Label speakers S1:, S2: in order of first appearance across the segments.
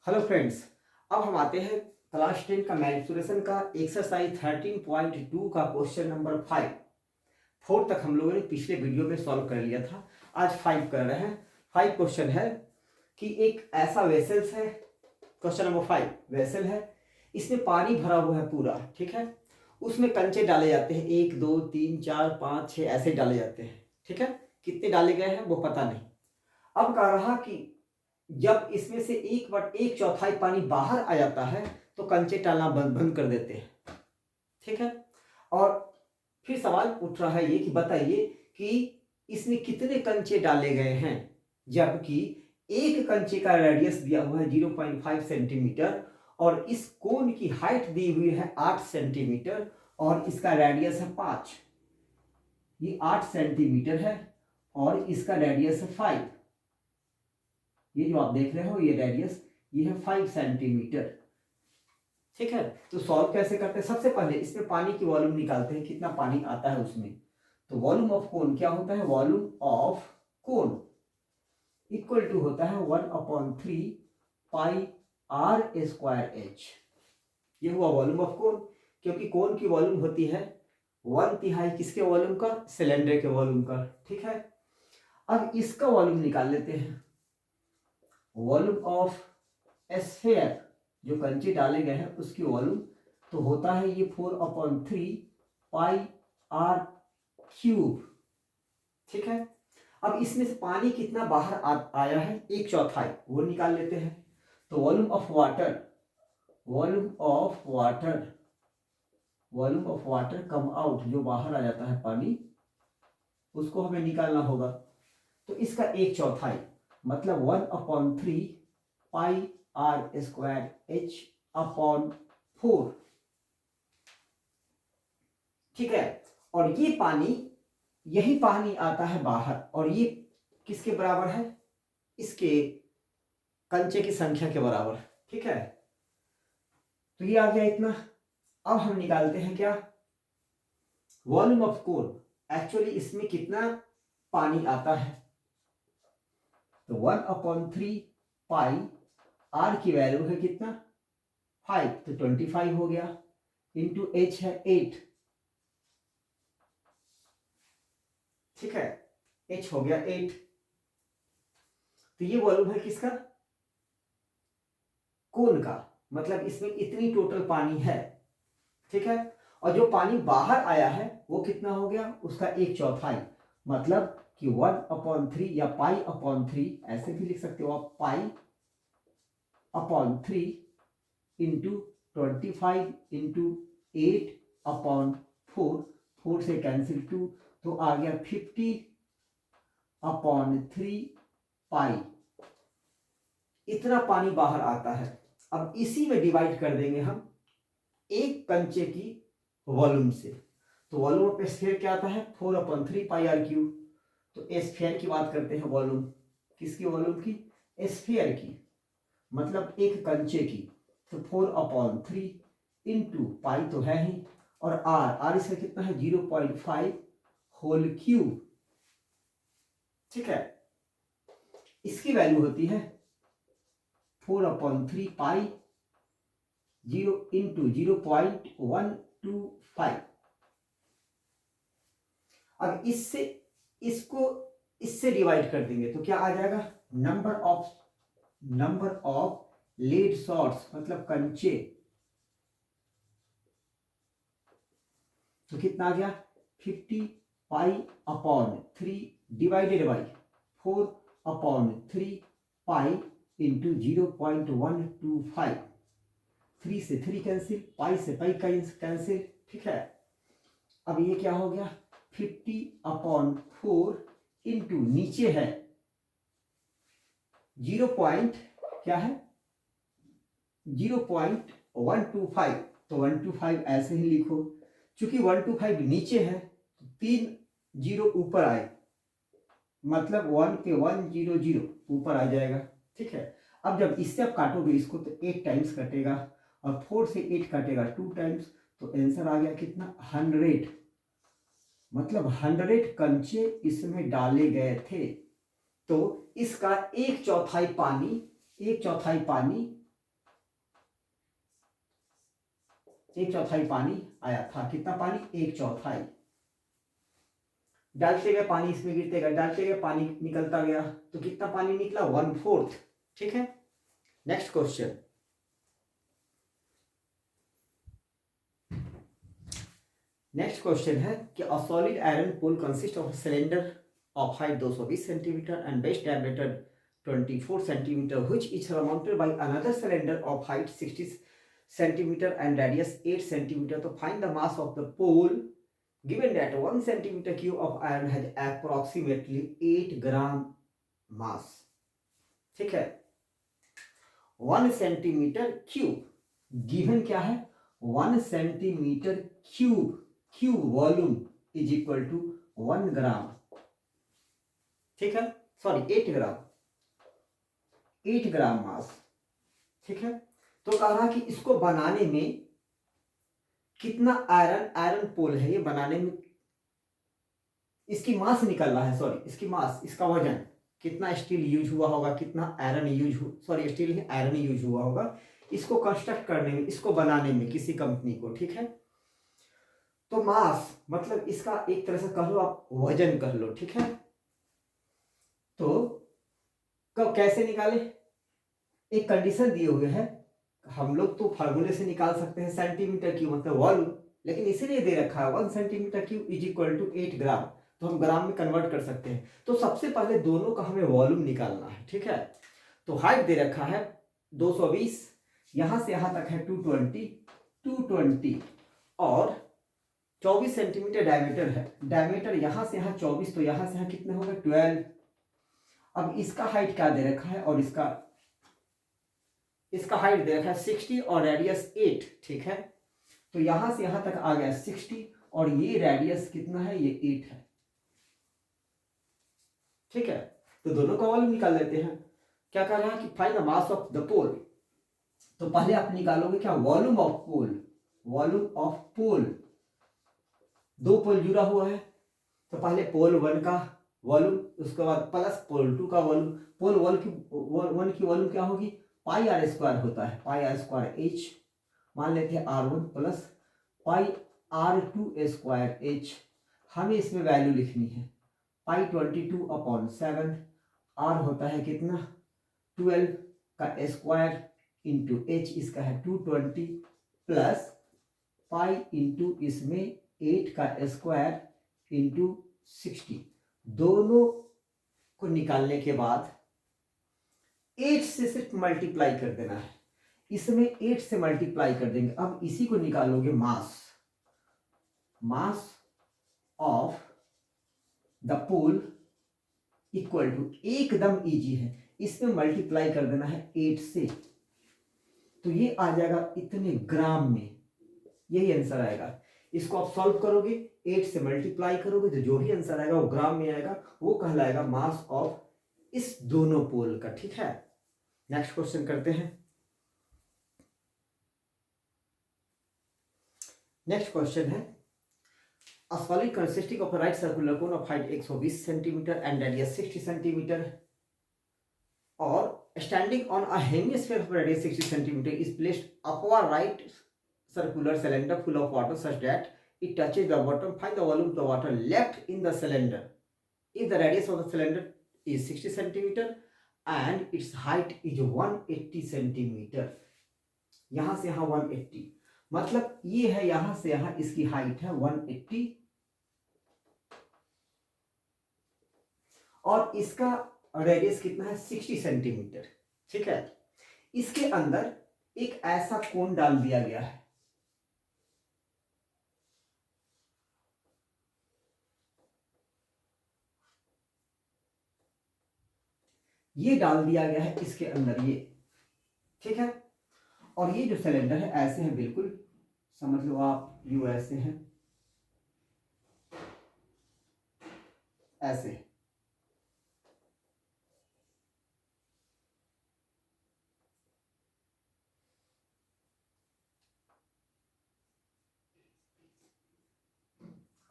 S1: Hello friends. अब हम आते हैं क्लास 10 का मैन्सुरेशन का एक्सरसाइज 13.2 का क्वेश्चन नंबर 5। 4 तक हम लोगों ने पिछले वीडियो में सॉल्व कर लिया था। आज 5 कर रहे हैं। 5 क्वेश्चन है कि एक ऐसा वेसल्स है। क्वेश्चन नंबर 5 वेसल है, इसमें पानी भरा हुआ है पूरा, ठीक है। उसमें कंचे डाले जाते हैं, 1 2 3 4 5 6 ऐसे डाले जाते हैं, ठीक है। कितने डाले गए हैं वो पता नहीं। अब कह रहा कि जब इसमें से एक चौथाई पानी बाहर आ जाता है तो कंचे डालना बंद बंद कर देते हैं, ठीक है। और फिर सवाल उठ रहा है ये कि बताइए कि इसमें कितने कंचे डाले गए हैं, जबकि एक कंचे का रेडियस दिया हुआ है 0.5 सेंटीमीटर और इस कोन की हाइट दी हुई है 8 सेंटीमीटर और इसका रेडियस है 5। ये 8 सेंटीमीटर है और इसका रेडियस है 5। ये जो आप देख रहे हो ये रेडियस, ये है 5 सेंटीमीटर, ठीक है। तो सॉल्व कैसे करते हैं? सबसे पहले इसमें पानी की वॉल्यूम निकालते हैं, कितना पानी आता है उसमें। तो वॉल्यूम ऑफ कोन क्या होता है? Volume of cone equal to होता है 1/3 पाई आर स्क्वायर एच। ये हुआ वॉल्यूम ऑफ कोन, क्योंकि कोन की वॉल्यूम होती है 1/3 किसके वॉल्यूम का? सिलेंडर के वॉल्यूम का, ठीक है। अब इसका वॉल्यूम निकाल लेते हैं। वॉल्यूम ऑफ स्फीयर, जो कंचे डाले गए हैं उसकी वॉल्यूम तो होता है ये 4/3 पाई आर क्यूब, ठीक है। अब इसमें से पानी कितना बाहर आया है? एक चौथाई, वो निकाल लेते हैं। तो volume of water, volume of water, volume of water come out, जो बाहर आ जाता है पानी, उसको हमें निकालना होगा। तो इसका एक चौथाई मतलब 1/3 pi r square H upon 4, ठीक है। और ये पानी, यही पानी आता है बाहर और ये किसके बराबर है? इसके कंचे की संख्या के बराबर, ठीक है। तो ये आ गया इतना। अब हम निकालते हैं क्या? Volume of cone. एक्चुअली इसमें कितना पानी आता है? तो 1/3 पाई आर की वैल्यू है कितना? 5, तो 25 हो गया, इंटू एच है 8, ठीक है। एच हो गया 8। तो ये वॉल्यूम है किसका? कोन का। मतलब इसमें इतनी टोटल पानी है, ठीक है। और जो पानी बाहर आया है वो कितना हो गया? उसका एक चौथाई, मतलब कि 1/3 या पाई/3 ऐसे भी लिख सकते हो आप, पाई/3 इंटू 25 इंटू 8/4, 4 से कैंसिल 2, तो आ गया 50/3 पाई। इतना पानी बाहर आता है। अब इसी में डिवाइड कर देंगे हम एक कंचे की वॉल्यूम से। तो वॉल्यूम ऑफ स्फीयर क्या आता है? 4/3 पाई आर क्यूब। तो स्फीयर की बात करते हैं, वॉल्यूम किसकी? वॉल्यूम की, स्फीयर की, मतलब एक कंचे की। तो 4/3 इंटू पाई तो है ही, और आर इसका कितना है? 0.5 होल क्यूब, ठीक है। इसकी वैल्यू होती है 4/3 पाई 0 इंटू 0.125। अब इससे डिवाइड कर देंगे तो क्या आ जाएगा? नंबर ऑफ लीड शॉट्स, मतलब कंचे। तो कितना आ गया? 50 पाई/3 डिवाइडेड बाई 4/3 पाई इंटू 0.125। 3 से 3 कैंसिल, पाई से पाई कैंसिल, ठीक है। अब ये क्या हो गया? 50/4 इंटू नीचे है 0 पॉइंट क्या है? 0.125, तो 125 ऐसे ही लिखो। चूंकि 125 नीचे है तो 3 जीरो ऊपर आए, मतलब 1 के 100 ऊपर आ जाएगा, ठीक है। अब जब इससे आप काटोगे इसको तो 8 टाइम्स कटेगा और 4 से 8 कटेगा 2 टाइम्स, तो आंसर आ गया कितना? 100। मतलब 100 कंचे इसमें डाले गए थे। तो इसका एक चौथाई पानी एक चौथाई पानी आया था। कितना पानी? एक चौथाई। डालते गए पानी इसमें गिरते गए, डालते गए पानी निकलता गया, तो कितना पानी निकला? 1/4। ठीक है। नेक्स्ट क्वेश्चन, नेक्स्ट क्वेश्चन है कि a solid iron pole consist of cylinder of height 220 centimetre and base diameter 24 centimetre which is surrounded by another cylinder of height 60 centimetre and radius 8 centimetre. तो find the mass of the pole given that 1 centimeter cube of iron has approximately 8 gram mass। ठीक है, 1 centimetre cube given क्या है? 1 centimetre cube, cube volume is equal to 1 gram. ठीक है, sorry 8 ग्राम, 8 ग्राम मास। ठीक है, तो कह रहा कि इसको बनाने में कितना आयरन, आयरन पोल है ये बनाने में, इसकी मास निकल रहा है, सॉरी इसकी मास, इसका वजन, कितना स्टील यूज हुआ होगा, कितना आयरन यूज, सॉरी स्टील नहीं आयरन यूज हुआ होगा इसको कंस्ट्रक्ट करने में, इसको बनाने में किसी कंपनी को। ठीक है, तो मास मतलब इसका एक तरह से कह लो आप वजन कह लो। ठीक है, तो कब कैसे निकाले? एक कंडीशन दिए हुए है, हम लोग तो फार्मूले से निकाल सकते हैं सेंटीमीटर क्यूब मतलब वॉल्यूम, लेकिन इसीलिए दे रखा है 1 centimetre cube is equal to 8 gram, तो हम ग्राम में कन्वर्ट कर सकते हैं। तो सबसे पहले दोनों का हमें वॉल्यूम निकालना है। ठीक है, तो हाइट दे रखा है 220, यहां से यहां तक है 220 और 24 सेंटीमीटर डायमीटर है, डायमीटर यहां से यहां 24, तो यहां से यहां कितने हो गए 12। अब इसका हाइट क्या दे रखा है और इसका हाइट दे रखा है 60 और रेडियस 8। ठीक है, तो यहां से यहां तक आ गया 60 और ये रेडियस कितना है? ये 8 है। ठीक है, तो दोनों का वॉल्यूम निकाल लेते हैं। क्या कर रहा है कि find the mass of the pole, तो पहले आप निकालोगे क्या? Volume of pole, volume of pole, दो पोल जुड़ा हुआ है, तो पहले पोल 1 का वॉल्यूम, उसके बाद प्लस पोल 2 का वॉल्यूम। पोल 1 की वॉल्यूम क्या होगी? पाई आर स्क्वायर होता है, पाई आर स्क्वायर एच, मान लेते हैं R1 plus pi R2 square H. हमें इसमें वैल्यू लिखनी है, पाई 22/7, आर होता है कितना? 12 का स्क्वायर इंटू एच, इसका है 220 प्लस पाई इंटू इसमें 8 का स्क्वायर इंटू 60। दोनों को निकालने के बाद 8 से सिर्फ मल्टीप्लाई कर देना है, इसमें 8 से मल्टीप्लाई कर देंगे। अब इसी को निकालोगे mass, mass of the pole equal to, एकदम इजी है, इसमें मल्टीप्लाई कर देना है 8 से, तो ये आ जाएगा इतने ग्राम में, यही आंसर आएगा। इसको आप सॉल्व करोगे, 8 से मल्टीप्लाई करोगे तो जो भी आंसर आएगा वो ग्राम में आएगा, वो कहलाएगा मास ऑफ इस दोनों पोल का। ठीक है, नेक्स्ट क्वेश्चन करते हैं। नेक्स्ट क्वेश्चन है a solid consisting of a right circular cone of height 120 cm and radius 60 cm or standing on a hemisphere of radius 60 cm is placed upon right circular cylinder full of water such that it touches the bottom. Find the volume of the water left in the cylinder if the radius of the cylinder is 60 cm and its height is 180 cm। यहां से यहां 180, मतलब ये है यहां से यहां इसकी हाइट है 180 और इसका रेडियस कितना है? 60 सेंटीमीटर। ठीक है, इसके अंदर एक ऐसा कोन डाल दिया गया है, ये डाल दिया गया है इसके अंदर ये। ठीक है, और ये जो सिलेंडर है ऐसे है, बिल्कुल समझ लो आप, यू ऐसे है, ऐसे।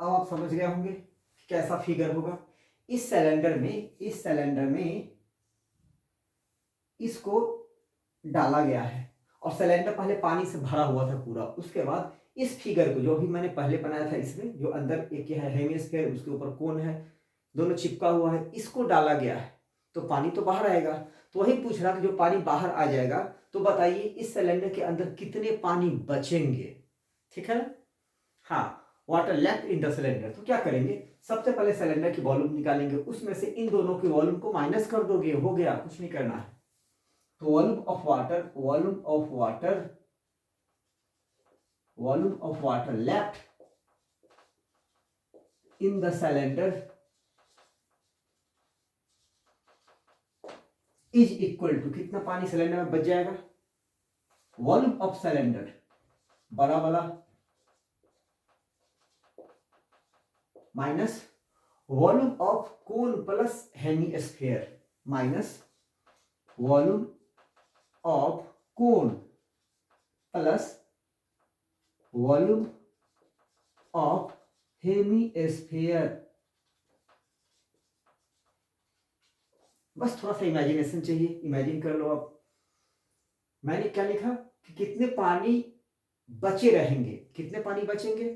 S1: अब आप समझ गए होंगे कैसा फिगर होगा। इस सिलेंडर में इसको डाला गया है और सिलेंडर पहले पानी से भरा हुआ था पूरा, उसके बाद इस फिगर को जो अभी मैंने पहले बनाया था, इसमें जो अंदर एक है हेमिस्फीयर, उसके ऊपर कोन है, दोनों चिपका हुआ है, इसको डाला गया है तो पानी तो बाहर आएगा। तो वही पूछ रहा कि जो पानी बाहर आ जाएगा तो बताइए इस सिलेंडर के अंदर कितने पानी बचेंगे। ठीक है ना। हाँ, water left in the cylinder. तो क्या करेंगे, सबसे पहले सिलेंडर की वॉल्यूम निकालेंगे, उसमें से इन दोनों की वॉल्यूम को माइनस कर दोगे, हो गया, कुछ नहीं करना है। तो volume of water left in the cylinder is equal to, कितना पानी सिलेंडर में बच जाएगा, वॉल्यूम ऑफ सिलेंडर बड़ा वाला minus volume of cone plus hemisphere minus volume of cone plus volume of hemisphere. बस थोड़ा सा इमेजिनेशन चाहिए, इमेजिन कर लो। अब मैंने क्या लिखा कि कितने पानी बचे रहेंगे, कितने पानी बचेंगे,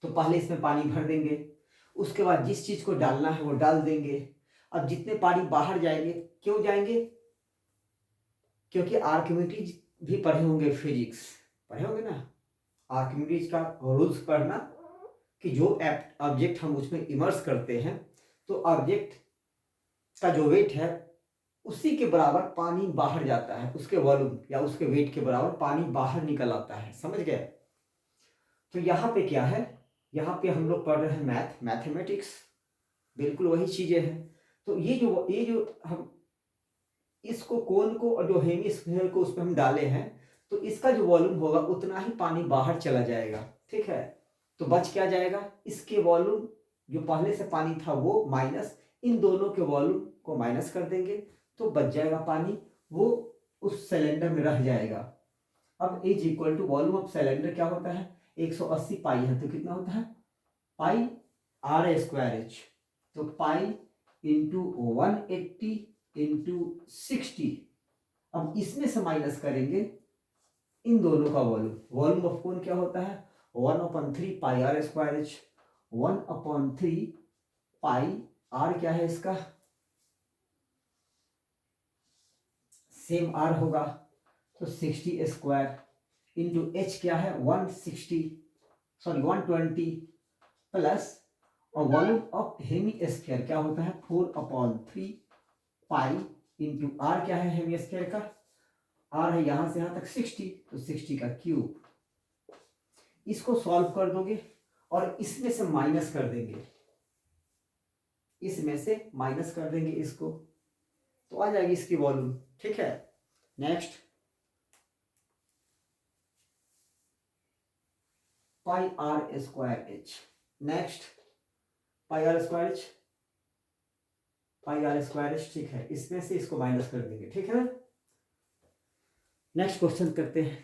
S1: तो पहले इसमें पानी भर देंगे, उसके बाद जिस चीज को डालना है वो डाल देंगे। अब जितने पानी बाहर जाएंगे, क्यों जाएंगे, क्योंकि आर्किमिडीज भी पढ़े होंगे, फिजिक्स पढ़े होंगे ना, आर्किमिडीज का रूल्स पढ़ना कि जो ऑब्जेक्ट हम उसमें इमर्स करते हैं तो ऑब्जेक्ट का जो वेट है उसी के बराबर पानी बाहर जाता है, उसके वॉल्यूम या उसके वेट के बराबर पानी बाहर निकल आता है, समझ गए। तो यहाँ पे क्या है, यहाँ पे हम लोग पढ़ रहे हैं मैथमेटिक्स, बिल्कुल वही चीजें हैं। तो ये जो हम इसको कोन को और जो हेमिस्फीयर को उस पर हम डाले हैं, तो इसका जो वॉल्यूम होगा उतना ही पानी बाहर चला जाएगा। ठीक है, तो बच क्या जाएगा, इसके वॉल्यूम जो पहले से पानी था वो माइनस इन दोनों के वॉल्यूम को माइनस कर देंगे, तो बच जाएगा पानी, वो उस सिलेंडर में रह जाएगा। अब is equal to volume of cylinder क्या होता है, 180 पाई है, तो कितना होता है पाई आर स्क्वायर एच, तो पाई इंटू 180 इंटू 60। अब इसमें से माइनस करेंगे इन दोनों का वॉल्यूम, वॉल्यूम ऑफ कोन क्या होता है 1/3 pi r square h, 1/3 pi r क्या है इसका, सेम आर होगा तो 60 स्क्वायर इंटू एच क्या है 120 प्लस, और वॉल्यूम ऑफ हेमिस्फीयर क्या होता है 4/3 पाई इंटू आर क्या है हेमिस्फीयर का, आर है यहां से यहां तक 60, तो 60 का क्यूब। इसको सॉल्व कर दोगे और इसमें से माइनस कर देंगे, इसमें से माइनस कर देंगे इसको, तो आ जाएगी इसकी वॉल्यूम। ठीक है, next pi r square h, next pi r square h, pi r square h. ठीक है, इसमें से इसको माइनस कर देंगे। ठीक है, नेक्स्ट क्वेश्चन करते हैं।